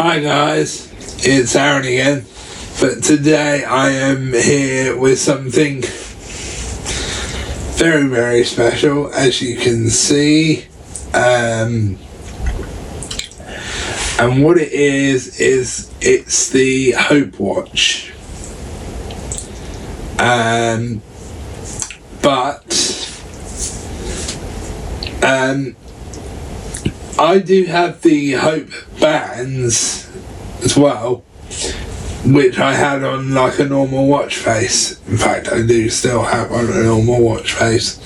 Hi guys, it's Arran again, but today I am here with something very, very special, as you can see, and what it is it's the Hope Watch, I do have the Hope bands as well, which I had on like a normal watch face. In fact, I do still have on a normal watch face.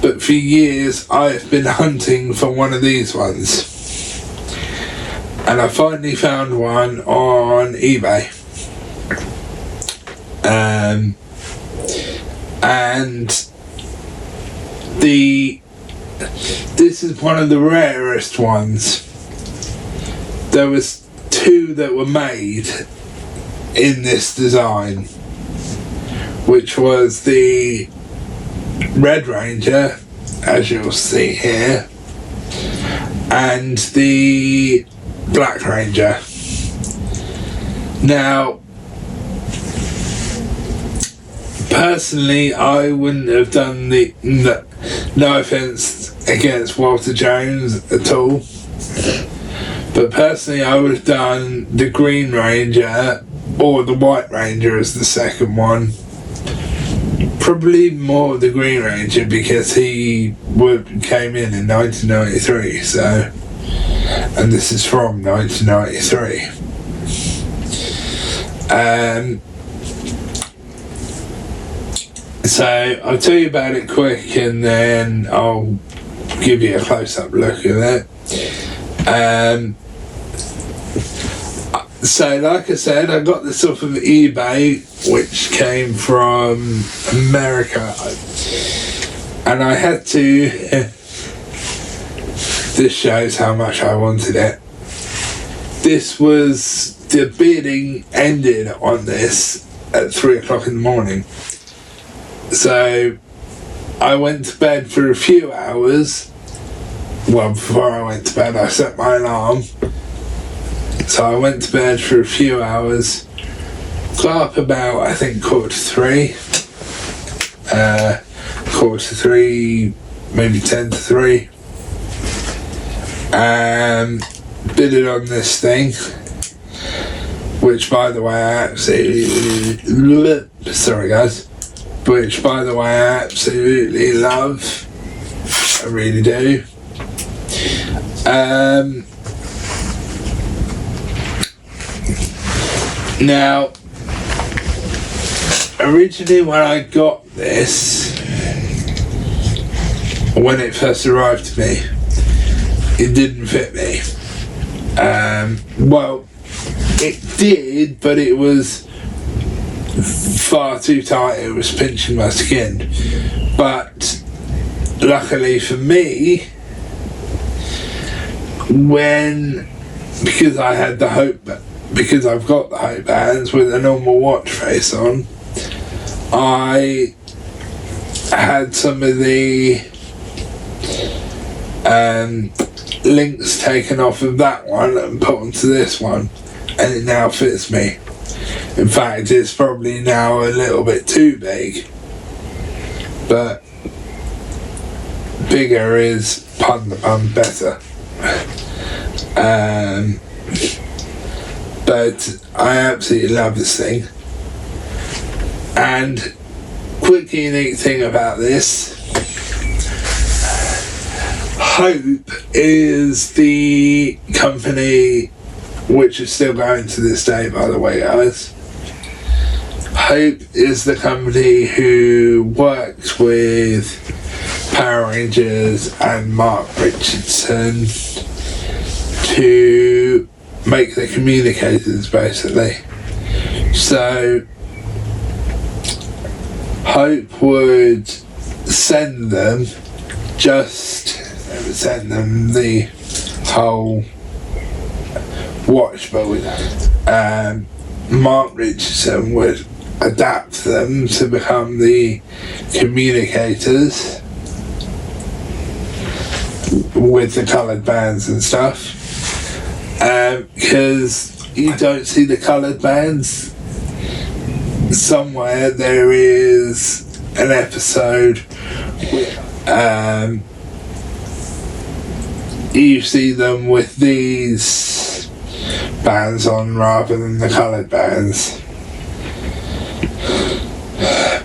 But for years, I've been hunting for one of these ones. And I finally found one on eBay. This is one of the rarest ones. There was two that were made in this design, which was the Red Ranger, as you'll see here, and the Black Ranger. Now, personally, I wouldn't have done no offence against Walter Jones at all, but personally I would have done the Green Ranger or the White Ranger as the second one. Probably more the Green Ranger, because he came in 1993, so, and this is from 1993. So I'll tell you about it quick, and then I'll give you a close-up look at it. So like I said, I got this off of eBay, which came from America, and I had to this shows how much I wanted it. The bidding ended on this at 3 o'clock in the morning. So I went to bed for a few hours. Well, before I went to bed, I set my alarm. So I went to bed for a few hours. Got up about, I think, 2:45. 2:45, maybe 2:50. Bidded on this thing, which, by the way, I absolutely... Sorry, guys. Which, by the way, I absolutely love. I really do. Now, originally when I got this, when it first arrived to me, it didn't fit me. Well, it did, but it was far too tight. It was pinching my skin. But luckily for me, because I had the Hope, because I've got the Hope bands with a normal watch face on, I had some of the links taken off of that one and put onto this one, and it now fits me. In fact, it's probably now a little bit too big, but bigger is, pun the pun, better. But I absolutely love this thing. And quick unique thing about this, Hope is the company, which is still going to this day, by the way, guys. Hope is the company who worked with Power Rangers and Mark Richardson to make the communicators, basically. So Hope would send them the whole watch, but Mark Richardson would adapt them to become the communicators with the coloured bands and stuff. because you don't see the coloured bands. Somewhere there is an episode, you see them with these bands on rather than the coloured bands.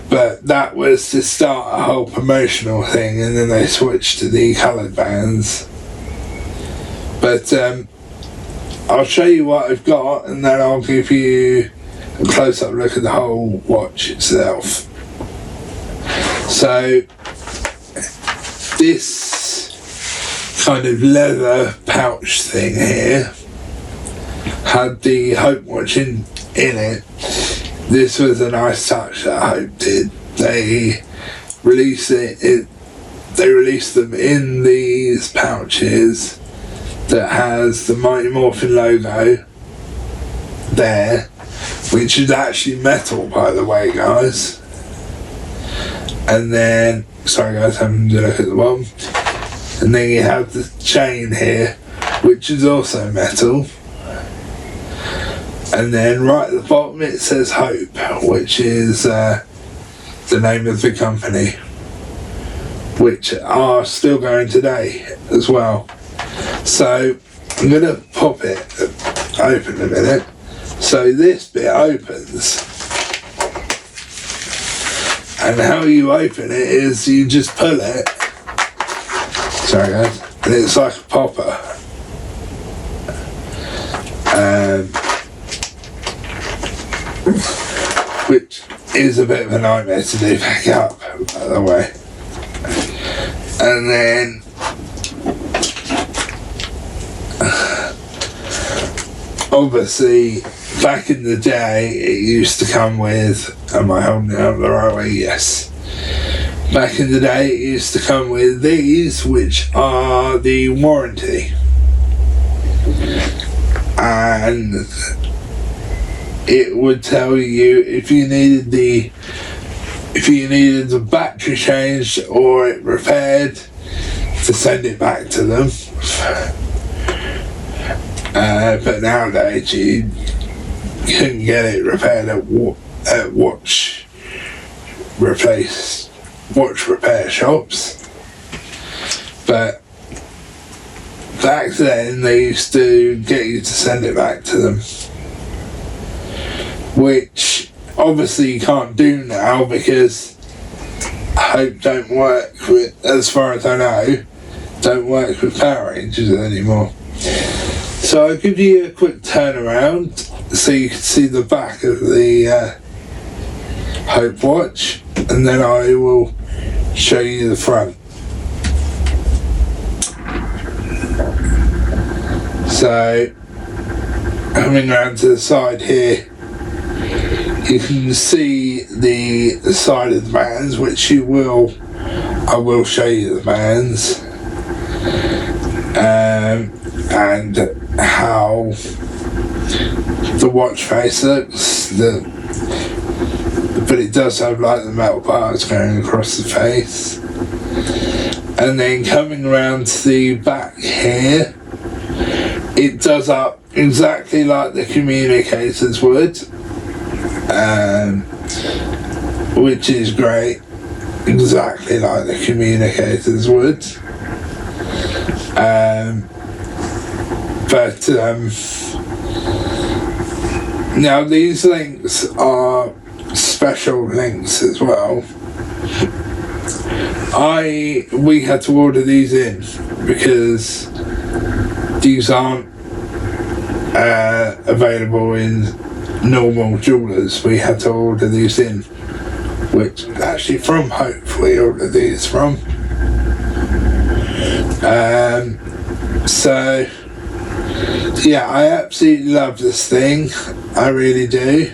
But that was to start a whole promotional thing, and then they switched to the coloured bands. But I'll show you what I've got, and then I'll give you a close-up look at the whole watch itself. So this kind of leather pouch thing here had the Hope watch in it. This was a nice touch that Hope did. They released they released them in these pouches that has the Mighty Morphin logo there, which is actually metal, by the way, guys. And then, sorry guys, having to look at the bottom. And then you have the chain here, which is also metal. And then right at the bottom it says Hope, which is the name of the company, which are still going today as well. So I'm going to pop it open a minute. So this bit opens, and how you open it is you just pull it, sorry guys, and it's like a popper. Which is a bit of a nightmare to do back up, by the way. And then obviously back in the day it used to come with, am I holding it up the right way? Yes. Back in the day it used to come with these, which are the warranty. And it would tell you if you needed the battery changed or it repaired, to send it back to them. But nowadays you couldn't get it repaired at watch repair shops. But back then they used to get you to send it back to them, which obviously you can't do now because Hope don't work with, as far as I know, don't work with Power Rangers anymore. So I'll give you a quick turnaround so you can see the back of the Hope watch, and then I will show you the front. So coming around to the side here, you can see the side of the bands, which I will show you the bands, and how the watch face looks, but it does have like the metal parts going across the face. And then coming around to the back here, it does up exactly like the communicators would, which is great, exactly like the communicators would. But now these links are special links as well. We had to order these in because these aren't available in normal jewelers. We had to order these in, which actually from Hope we ordered these from. So yeah, I absolutely love this thing, I really do.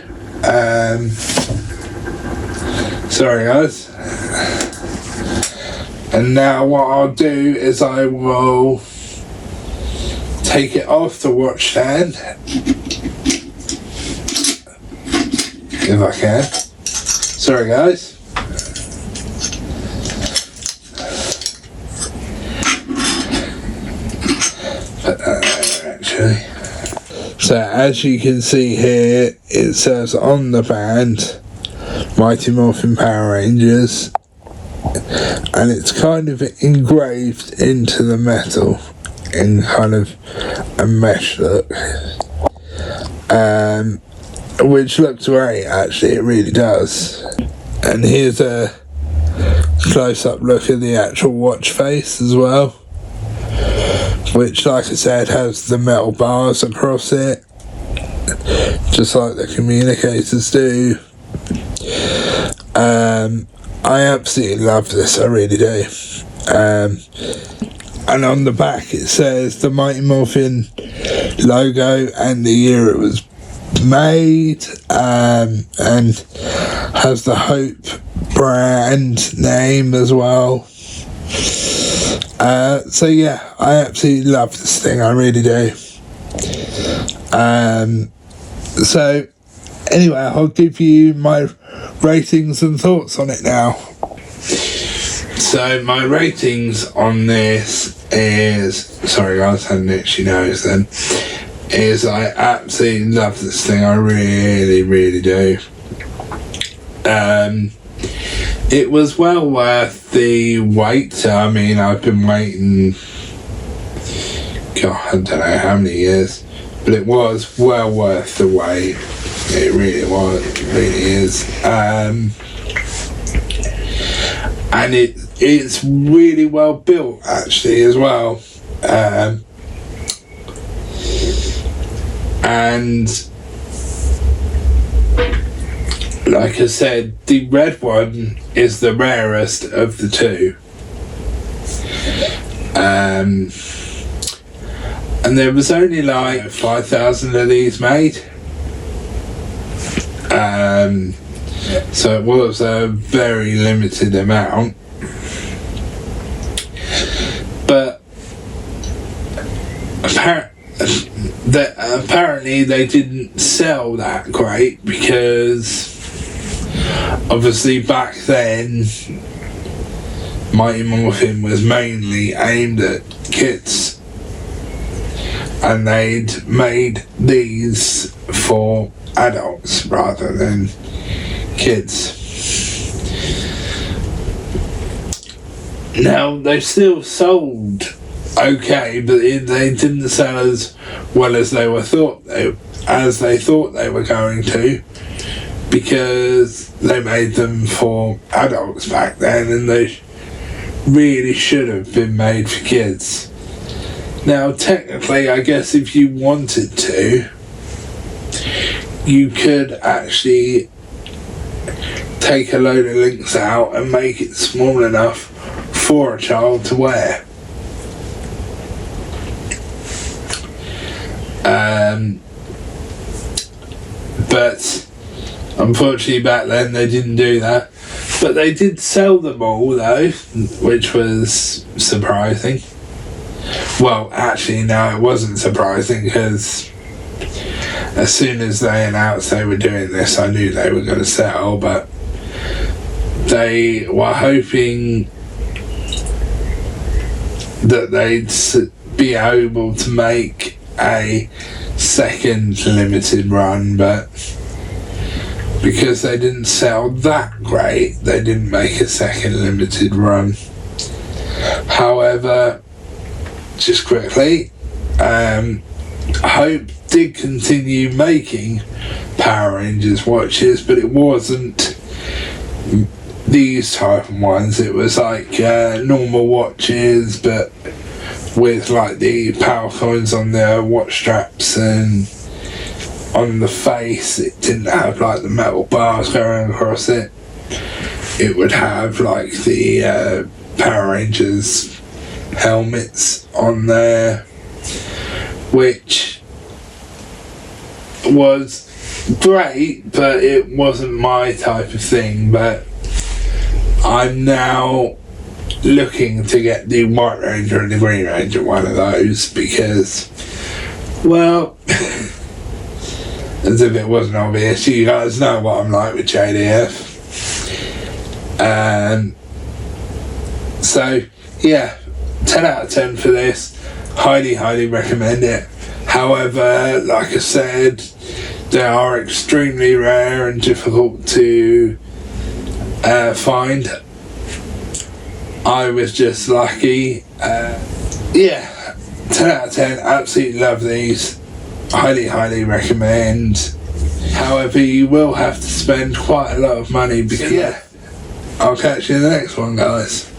Sorry guys. And now what I'll do is I will take it off the watch stand, if I can. Sorry guys. Put that there actually. So as you can see here, it says on the band Mighty Morphin Power Rangers, and it's kind of engraved into the metal in kind of a mesh look, which looks great actually, it really does. And here's a close-up look at the actual watch face as well, which, like I said, has the metal bars across it, just like the communicators do. I absolutely love this, I really do. And on the back it says the Mighty Morphin logo and the year it was made, and has the Hope brand name as well. So yeah, I absolutely love this thing, I really do. So anyway, I'll give you my ratings and thoughts on it now. So my ratings on this is, sorry guys, I had an itchy nose then, is I absolutely love this thing, I really, really do. It was well worth the wait. I mean, I've been waiting, God, I don't know how many years, but it was well worth the wait. It really was, it really is. And it's really well built actually as well. And like I said, the red one is the rarest of the two. And there was only like 5,000 of these made. So it was a very limited amount. But apparently they didn't sell that great, because obviously back then Mighty Morphin was mainly aimed at kids, and they'd made these for adults rather than kids. Now they still sold okay, but they didn't sell as well as they thought they were going to, because they made them for adults back then, and they really should have been made for kids. Now technically, I guess if you wanted to, you could actually take a load of links out and make it small enough for a child to wear. But unfortunately back then they didn't do that. But they did sell them all though, which was surprising. Well, actually no, it wasn't surprising, because as soon as they announced they were doing this, I knew they were going to sell, but they were hoping that they'd be able to make a second limited run, but because they didn't sell that great, they didn't make a second limited run. However, just quickly, Hope did continue making Power Rangers watches, but it wasn't these type of ones. It was like normal watches, but with like the power coins on the watch straps, and on the face it didn't have like the metal bars going across it. It would have like the Power Rangers helmets on there, which was great, but it wasn't my type of thing. But I'm now looking to get the White Ranger and the Green Ranger one of those, because, well, as if it wasn't obvious, you guys know what I'm like with JDF. So yeah, 10 out of 10 for this. Highly recommend it. However, like I said, they are extremely rare and difficult to find. I was just lucky. 10 out of 10, absolutely love these. Highly recommend. However, you will have to spend quite a lot of money because, I'll catch you in the next one, guys.